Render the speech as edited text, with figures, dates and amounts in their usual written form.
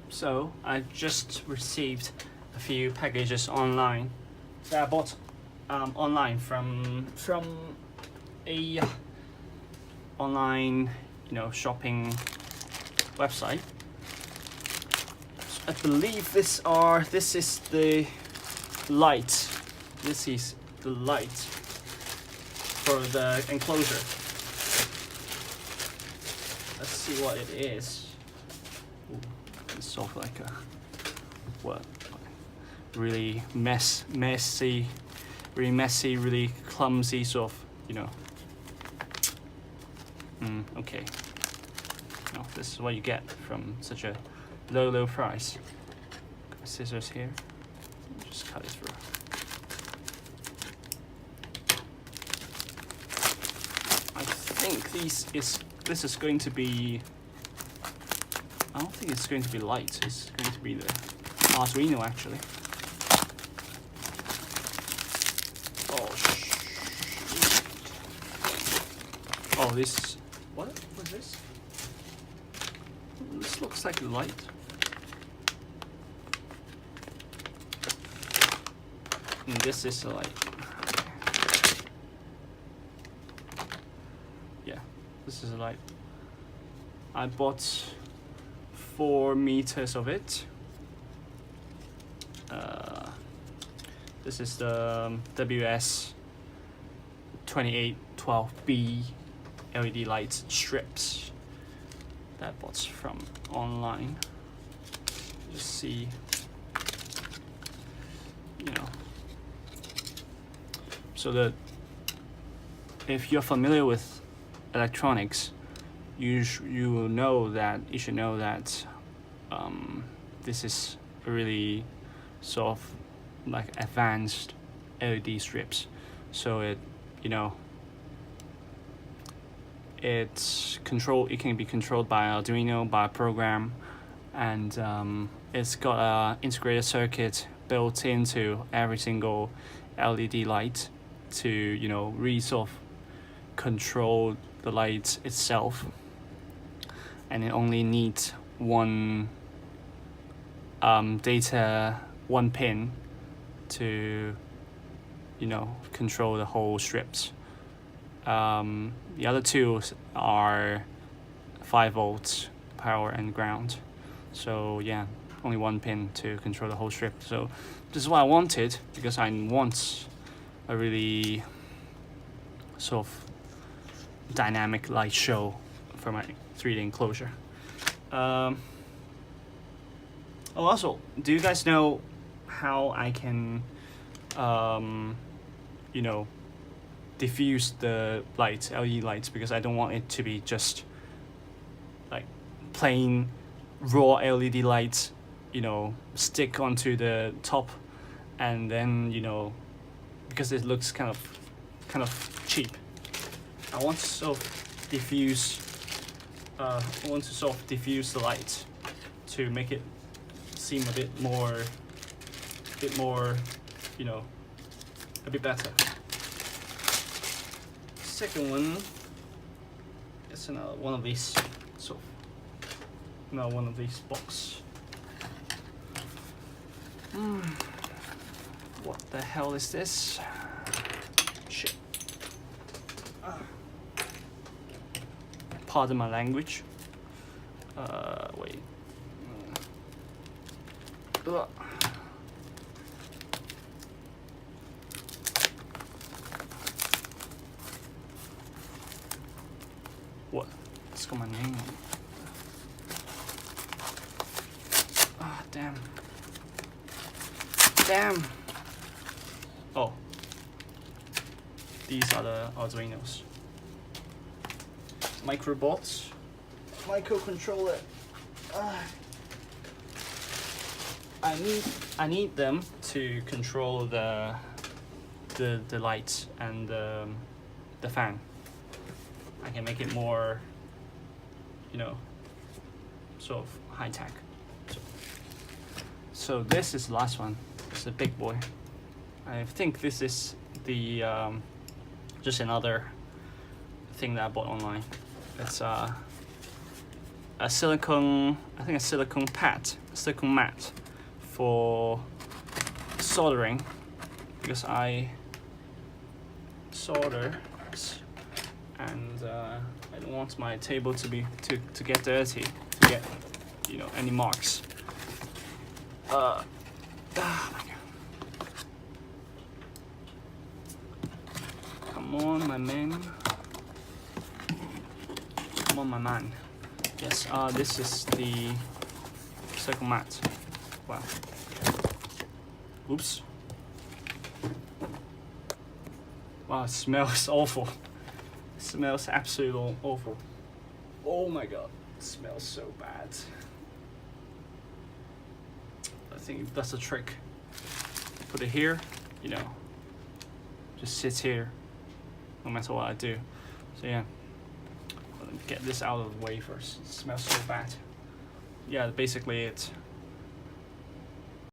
So I just received a few packages online that I bought online from a online shopping website. I believe this is the light. This is the light for the enclosure. Let's see what it is. Ooh, it's sort of like a really messy, really clumsy sort of, okay. No, this is what you get from such a low price. Got scissors here. Just cut it through. I think this is going to be. I don't think it's going to be light. It's going to be the Arduino actually. Oh, this. What was this? This looks like light. And this is a light. Yeah, this is a light. I bought 4 meters of it. This is the WS2812B LED light strips that I bought from online. Just see, so if you're familiar with electronics, you should know that this is a really sort of like advanced LED strips. So it can be controlled by Arduino, by a program, and it's got an integrated circuit built into every single LED light to really sort of control the light itself. And it only needs one pin to control the whole strips. The other two are 5 volts power and ground. So yeah, only one pin to control the whole strip. So this is what I wanted, because I want a really sort of dynamic light show for my 3D enclosure. Also, do you guys know how I can diffuse the lights, LED lights, because I don't want it to be just like plain raw LED lights, stick onto the top, and then because it looks kind of cheap. I want to sort of diffuse the light to make it seem a bit better. Second one is another one of these box. What the hell is this? Shit. Pardon my language. Wait. What? It's got my name on it. Ah, damn. Oh. These are the Arduinos. Microbots. Microcontroller. I need them to control the lights and the fan. I can make it more, sort of high tech. So this is the last one. It's a big boy. I think this is the just another thing that I bought online. It's a silicone, I think a silicone pad, silicone mat for soldering, because I solder and I don't want my table to get dirty, to get, you know, any marks. Oh my God. Come on, my man. Come on, my man. Yes, this is the silicone mat. Wow. Oops. Wow, it smells awful. It smells absolutely awful. Oh my God, it smells so bad. I think that's a trick. Put it here, you know, just sits here no matter what I do. So yeah, let me get this out of the way first. It smells so bad. Yeah, basically it